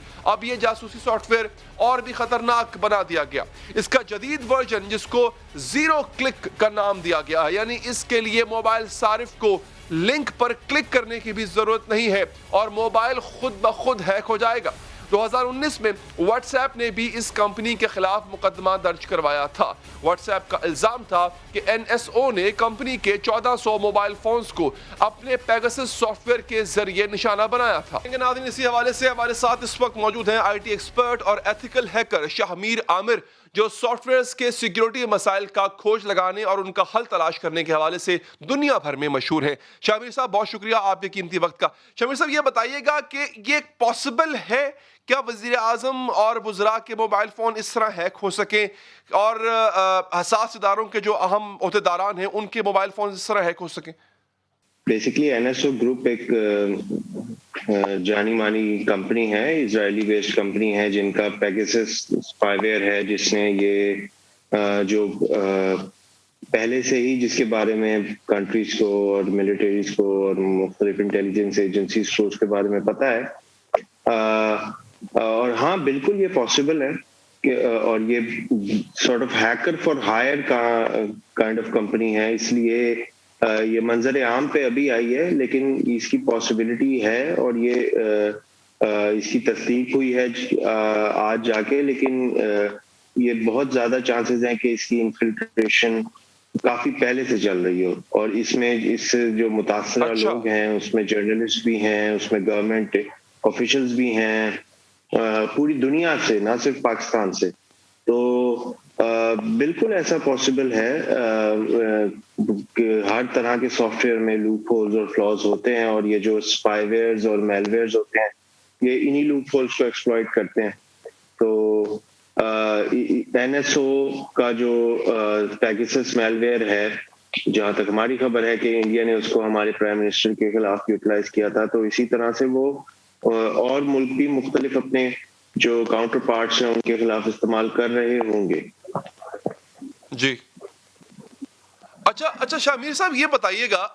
سافٹ ویئر اور بھی خطرناک بنا دیا گیا. اس کا جدید ورژن جس کو 0 کلک کا نام دیا گیا ہے، یعنی اس کے لیے موبائل صارف کو لنک پر کلک کرنے کی بھی ضرورت نہیں ہے اور موبائل خود بخود ہیک ہو جائے گا. 2019 میں واٹس ایپ نے بھی اس کمپنی کے خلاف مقدمہ درج کروایا تھا. واٹس ایپ کا الزام تھا کہ NSO نے کمپنی کے 1400 موبائل فونز کو اپنے پیگسس سافٹ ویئر کے ذریعے نشانہ بنایا تھا. ناظرین، اسی حوالے سے ہمارے ساتھ اس وقت موجود ہیں IT ایکسپرٹ اور ایتھیکل ہیکر شاہمیر عامر، جو سافٹ ویئرز کے سیکیورٹی مسائل کا کھوج لگانے اور ان کا حل تلاش کرنے کے حوالے سے دنیا بھر میں مشہور ہیں. شاہمیر صاحب، بہت شکریہ آپ کے قیمتی وقت کا. شاہمیر صاحب، یہ بتائیے گا کہ یہ پاسبل ہے کیا وزیر اعظم اور وزراء کے موبائل فون اس طرح ہیک ہو سکیں اور حساس اداروں کے جو اہم عہدیداران ہیں ان کے موبائل فون اس طرح ہیک ہو سکیں؟
بیسیکلی NSO گروپ ایک جانی مانی کمپنی ہے، اسرائیلی بیسڈ کمپنی ہے، جن کا پیگسس اسپائی ویئر ہے، جس نے یہ جو پہلے سے ہی جس کے بارے میں کنٹریز کو اور ملٹریز کو اور مختلف انٹیلیجنس ایجنسیز کو اس کے بارے میں پتہ ہے. اور ہاں بالکل یہ پاسبل ہے کہ اور یہ sort of hacker for hire کا کائنڈ آف کمپنی ہے, اس لیے یہ منظر عام پہ ابھی آئی ہے, لیکن اس کی پاسبلٹی ہے اور یہ اس کی تصدیق ہوئی ہے آج جا کے, لیکن یہ بہت زیادہ چانسز ہیں کہ اس کی انفلٹریشن کافی پہلے سے چل رہی ہو, اور اس میں اس سے جو متاثرہ لوگ ہیں اس میں جرنلسٹ بھی ہیں, اس میں گورنمنٹ آفیشلز بھی ہیں پوری دنیا سے, نہ صرف پاکستان سے. تو بالکل ایسا پاسبل ہے کہ ہر طرح کے سافٹ ویئر میں لوپ ہولز اور فلاز ہوتے ہیں, اور یہ جو اسپائی ویئرز اور میل ویئرز ہوتے ہیں یہ انہی لوپ ہولز کو ایکسپلائٹ کرتے ہیں. تو این ایس او کا جو پیگاسس میل ویئر ہے, جہاں تک ہماری خبر ہے کہ انڈیا نے اس کو ہمارے پرائم منسٹر کے خلاف یوٹیلائز کیا تھا, تو اسی طرح سے وہ اور ملک بھی مختلف اپنے جو کاؤنٹر پارٹس ہیں ان کے خلاف استعمال کر رہے ہوں گے.
جی اچھا شامیر صاحب یہ بتائیے گا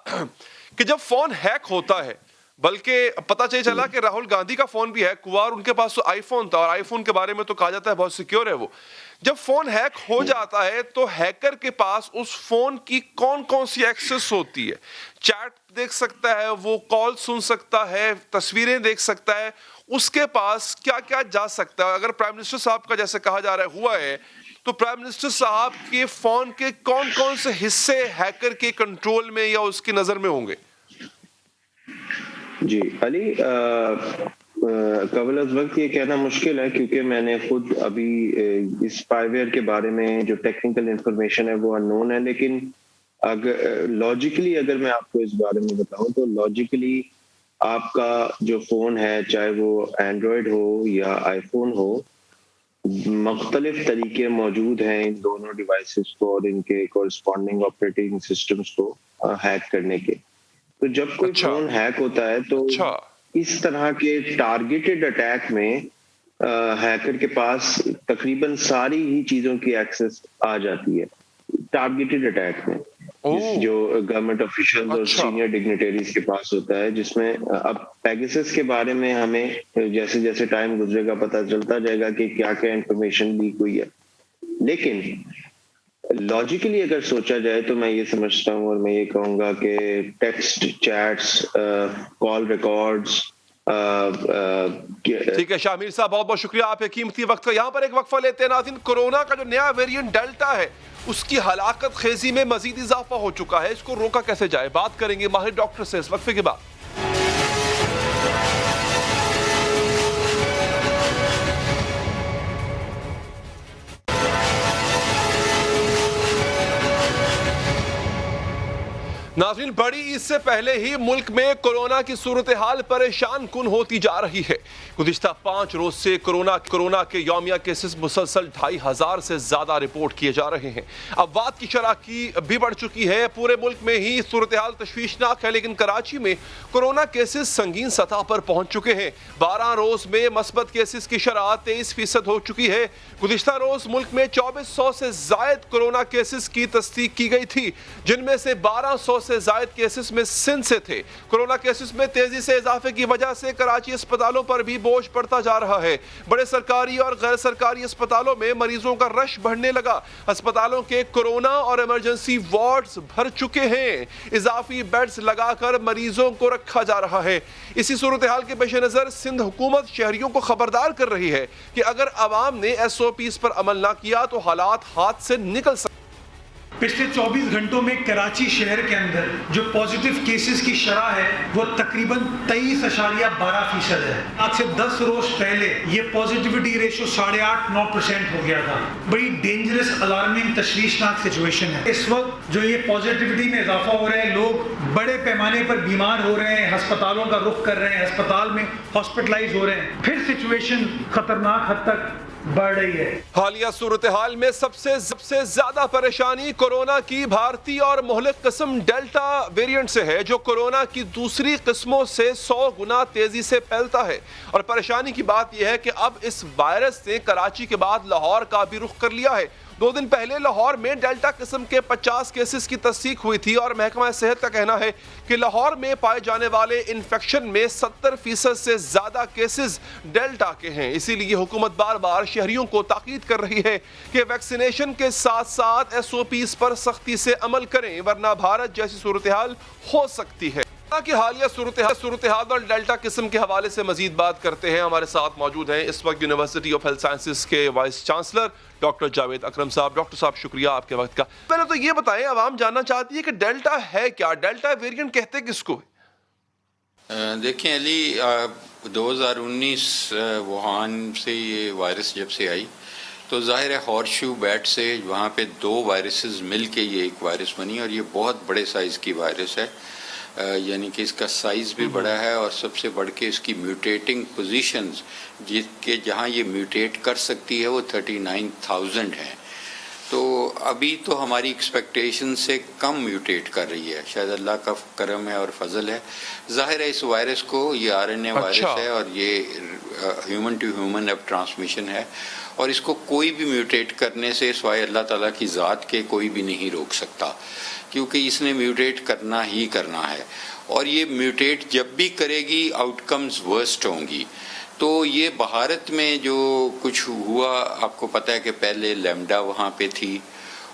کہ جب فون ہیک ہوتا ہے, بلکہ پتہ چلا کہ راہل گاندھی کا فون بھی ہیک ہوا اور ان کے پاس تو آئی فون تھا, اور آئی فون کے بارے میں تو کہا جاتا ہے بہت سیکیور ہے وہ. جب فون ہیک ہو جاتا ہے تو ہیکر کے پاس اس فون کی کون کون سی ایکسس ہوتی ہے؟ چیٹ دیکھ سکتا ہے, وہ کال سن سکتا ہے, تصویریں دیکھ سکتا ہے, اس کے پاس کیا کیا جا سکتا ہے؟ اگر پرائم منسٹر صاحب کا جیسے کہا جا رہا ہے ہوا ہے, تو پرائم منسٹر صاحب کے فون کے کون کون سے حصے ہیکر کے کنٹرول میں یا اس کی نظر میں ہوں گے؟
جی علی, قبل از وقت یہ کہنا مشکل ہے کیونکہ میں نے خود ابھی اس اسپائی ویئر کے بارے میں جو ٹیکنیکل انفارمیشن ہے وہ اننون ہے, لیکن اگر لاجیکلی اگر میں آپ کو اس بارے میں بتاؤں تو لاجیکلی آپ کا جو فون ہے, چاہے وہ اینڈرائڈ ہو یا آئی فون ہو, مختلف طریقے موجود ہیں ان دونوں ڈیوائسز کو اور ان کے کورسپونڈنگ آپریٹنگ سسٹمز کو ہیک کرنے کے. تو جب کوئی فون ہیک ہوتا ہے تو اس طرح کے ٹارگیٹڈ اٹیک میں ہیکر کے پاس تقریباً ساری ہی چیزوں کی ایکسس آ جاتی ہے ٹارگیٹڈ اٹیک میں, جو گورنمنٹ آفیشلز اور سینئر ڈگنیٹریز کے پاس ہوتا ہے, جس میں اب پیگاسس کے بارے میں ہمیں جیسے جیسے ٹائم گزرے گا پتہ چلتا جائے گا کہ کیا کیا انفارمیشن لیک ہوئی ہے. لیکن لاجیکلی اگر سوچا جائے تو میں یہ سمجھتا ہوں اور میں یہ کہوں گا کہ ٹیکسٹ, چیٹس, کال ریکارڈز.
ٹھیک ہے شامیر صاحب, بہت بہت شکریہ آپ کے قیمتی وقت کا. یہاں پر ایک وقفہ لیتے ہیں ناظرین. کورونا کا جو نیا ویریئنٹ ڈیلٹا ہے اس کی ہلاکت خیزی میں مزید اضافہ ہو چکا ہے, اس کو روکا کیسے جائے, بات کریں گے ماہر ڈاکٹر سے اس وقفے کے بعد. ناظرین, بڑی عید سے پہلے ہی ملک میں کورونا کی صورتحال پریشان کن ہوتی جا رہی ہے. گزشتہ 5 روز سے کورونا کے یومیہ کیسز مسلسل 2500 سے زیادہ رپورٹ کیے جا رہے ہیں. افوات کی شرح کی بھی بڑھ چکی ہے. پورے ملک میں ہی صورتحال تشویشناک ہے, لیکن کراچی میں کورونا کیسز سنگین سطح پر پہنچ چکے ہیں. 12 روز میں مثبت کیسز کی شرح 23% ہو چکی ہے. گزشتہ روز ملک میں 2400 سے زائد کورونا کیسز کی تصدیق کی گئی تھی, جن میں سے 1200 سے زائد کیسز میں سندھ سے تھے. کورونا کیسز میں تیزی سے اضافے کی وجہ سے کراچی اسپتالوں پر بھی بوجھ پڑتا جا رہا ہے. بڑے سرکاری اور غیر سرکاری اسپتالوں میں مریضوں کا رش بڑھنے لگا. اسپتالوں کے کورونا اور ایمرجنسی وارڈز بھر چکے ہیں. اضافی بیڈز لگا کر مریضوں کو رکھا جا رہا ہے. اسی صورتحال کے پیش نظر سندھ حکومت شہریوں کو خبردار کر رہی ہے کہ اگر عوام نے SOPs پر عمل نہ کیا تو حالات ہاتھ سے نکل سکتے.
پچھلے 24 گھنٹوں میں کراچی شہر کے اندر جو پازیٹیو کیسز کی شرح ہے وہ تقریباً 23.12% ہے. آج سے 10 روز پہلے یہ پازیٹیوٹی ریشو 8.5-9% ہو گیا تھا. بڑی ڈینجرس الارمنگ تشویشناک سچویشن ہے. اس وقت جو یہ پازیٹیوٹی میں اضافہ ہو رہا ہے, لوگ بڑے پیمانے پر بیمار ہو رہے ہیں, ہسپتالوں کا رخ کر رہے ہیں, ہسپتال میں ہاسپٹلائز ہو رہے ہیں, پھر سچویشن خطرناک حد تک بڑھ رہی ہے.
حالیہ صورتحال میں سب سے زیادہ پریشانی کورونا کی بھارتی اور مہلک قسم ڈیلٹا ویریئنٹ سے ہے, جو کورونا کی دوسری قسموں سے 100 گنا تیزی سے پھیلتا ہے. اور پریشانی کی بات یہ ہے کہ اب اس وائرس نے کراچی کے بعد لاہور کا بھی رخ کر لیا ہے. 2 دن پہلے لاہور میں ڈیلٹا قسم کے 50 کیسز کی تصدیق ہوئی تھی اور محکمہ صحت کا کہنا ہے کہ لاہور میں پائے جانے والے انفیکشن میں 70% سے زیادہ کیسز ڈیلٹا کے ہیں. اسی لیے حکومت بار بار شہریوں کو تاکید کر رہی ہے کہ ویکسینیشن کے ساتھ ساتھ SOPs پر سختی سے عمل کریں ورنہ بھارت جیسی صورتحال ہو سکتی ہے. کہ حالیہ صورتحال اور ڈیلٹا قسم کے حوالے سے مزید بات کرتے ہیں. ہمارے ساتھ موجود ہیں اس وقت یونیورسٹی آف ہیلتھ سائنسز کے وائس چانسلر ڈاکٹر جاوید اکرم صاحب. ڈاکٹر صاحب شکریہ آپ کے وقت کا. پہلے تو یہ بتائیں, عوام جاننا چاہتی ہے کہ ڈیلٹا ہے کیا, ڈیلٹا ویریئنٹ کہتے کس کو؟
دیکھیں علی, 2019 ووہان سے یہ وائرس جب سے آئی تو ظاہر ہے ہارس شو بیٹ سے وہاں پہ 2 وائرسز مل کے یہ ایک وائرس بنی اور یہ بہت بڑے سائز کی وائرس ہے, یعنی کہ اس کا سائز بھی بڑا ہے اور سب سے بڑھ کے اس کی میوٹیٹنگ پوزیشنز جہاں یہ میوٹیٹ کر سکتی ہے وہ 39,000 ہیں. تو ابھی تو ہماری ایکسپیکٹیشن سے کم میوٹیٹ کر رہی ہے, شاید اللہ کا کرم ہے اور فضل ہے. ظاہر ہے اس وائرس کو, یہ RNA وائرس ہے اور یہ ہیومن ٹو ہیومن اب ٹرانسمیشن ہے اور اس کو کوئی بھی میوٹیٹ کرنے سے سوائے اللہ تعالیٰ کی ذات کے کوئی بھی نہیں روک سکتا, کیونکہ اس نے میوٹیٹ کرنا ہی کرنا ہے. اور یہ میوٹیٹ جب بھی کرے گی آؤٹ کمز ورسٹ ہوں گی. تو یہ بھارت میں جو کچھ ہوا, آپ کو پتہ ہے کہ پہلے لیمڈا وہاں پہ تھی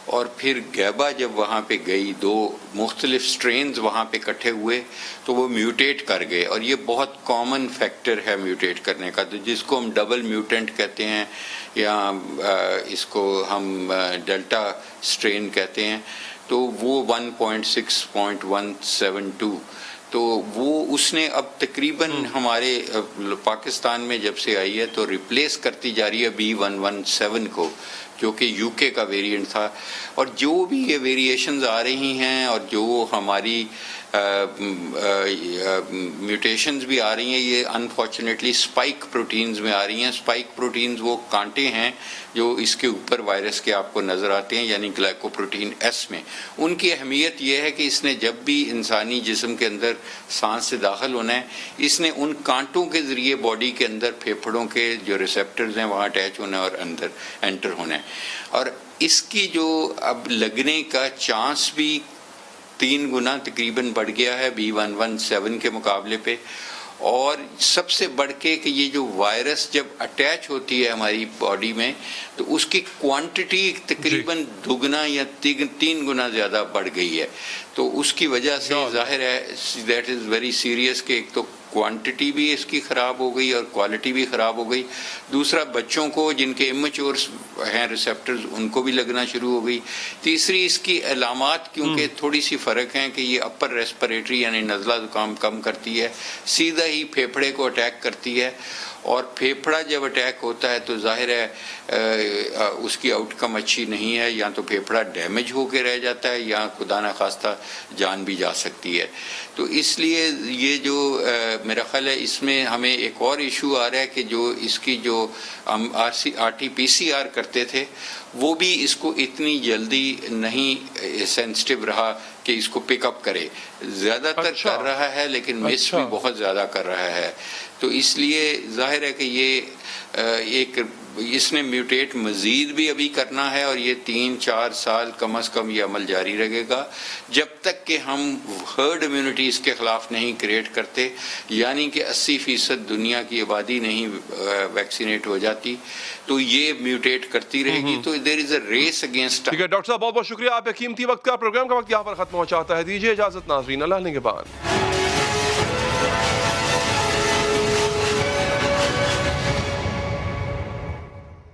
اور پھر گیبا جب وہاں پہ گئی, 2 مختلف سٹرینز وہاں پہ اکٹھے ہوئے تو وہ میوٹیٹ کر گئے اور یہ بہت کامن فیکٹر ہے میوٹیٹ کرنے کا, تو جس کو ہم ڈبل میوٹنٹ کہتے ہیں یا اس کو ہم ڈیلٹا سٹرین کہتے ہیں. تو وہ 1.6.172 تو وہ اس نے اب تقریباً ہمارے پاکستان میں جب سے آئی ہے تو ریپلیس کرتی جا رہی ہے B117 کو, جو کہ UK کا ویریئنٹ تھا. اور جو بھی یہ ویریشنز آ رہی ہیں اور جو ہماری میوٹیشنز بھی آ رہی ہیں, یہ انفارچونیٹلی اسپائک پروٹینز میں آ رہی ہیں. اسپائک پروٹینز وہ کانٹے ہیں جو اس کے اوپر وائرس کے آپ کو نظر آتے ہیں, یعنی گلائکوپروٹین S میں. ان کی اہمیت یہ ہے کہ اس نے جب بھی انسانی جسم کے اندر سانس سے داخل ہونا ہے, اس نے ان کانٹوں کے ذریعے باڈی کے اندر پھیپھڑوں کے جو ریسیپٹرز ہیں وہاں اٹیچ ہونا ہے اور اندر انٹر ہونا ہے. اور اس کی جو اب لگنے کا چانس بھی 3 گنا تقریباً بڑھ گیا ہے B117 کے مقابلے پہ. اور سب سے بڑھ کے کہ یہ جو وائرس جب اٹیچ ہوتی ہے ہماری باڈی میں تو اس کی کوانٹٹی تقریباً 2 گنا یا 3 گنا زیادہ بڑھ گئی ہے. تو اس کی وجہ سے ظاہر ہے دیٹ از ویری سیریس کہ ایک تو کوانٹٹی بھی اس کی خراب ہو گئی اور کوالٹی بھی خراب ہو گئی. دوسرا بچوں کو جن کے امیچورس ہیں ریسیپٹرز ان کو بھی لگنا شروع ہو گئی. تیسری اس کی علامات کیونکہ تھوڑی سی فرق ہیں کہ یہ اپر ریسپریٹری یعنی نزلہ زکام کم کرتی ہے, سیدھا ہی پھیپھڑے کو اٹیک کرتی ہے. اور پھیپھڑا جب اٹیک ہوتا ہے تو ظاہر ہے اس کی آؤٹ کم اچھی نہیں ہے, یا تو پھیپھڑا ڈیمیج ہو کے رہ جاتا ہے یا خدا نخواستہ جان بھی جا سکتی ہے. تو اس لیے یہ جو میرا خیال ہے اس میں ہمیں ایک اور ایشو آ رہا ہے کہ جو اس کی جو ہم RT-PCR کرتے تھے وہ بھی اس کو اتنی جلدی نہیں سینسٹیو رہا کہ اس کو پک اپ کرے. زیادہ تر کر رہا ہے لیکن مس بھی بہت زیادہ کر رہا ہے. تو اس لیے ظاہر ہے کہ یہ اس نے میوٹیٹ مزید بھی ابھی کرنا ہے اور یہ 3-4 سال کم از کم یہ عمل جاری رہے گا جب تک کہ ہم ہرڈ امیونٹی اس کے خلاف نہیں کریٹ کرتے, یعنی کہ 80% دنیا کی آبادی نہیں ویکسینیٹ ہو جاتی تو یہ میوٹیٹ کرتی رہے گی. تو دیر از اے ریس اگینسٹ.
ٹھیک ہے ڈاکٹر صاحب, بہت بہت شکریہ. آپ کا قیمتی وقت کا پروگرام کا وقت یہاں پر ختم ہو چاہتا ہے. دیجیے اجازت ناظرین, اللہ نگہبان.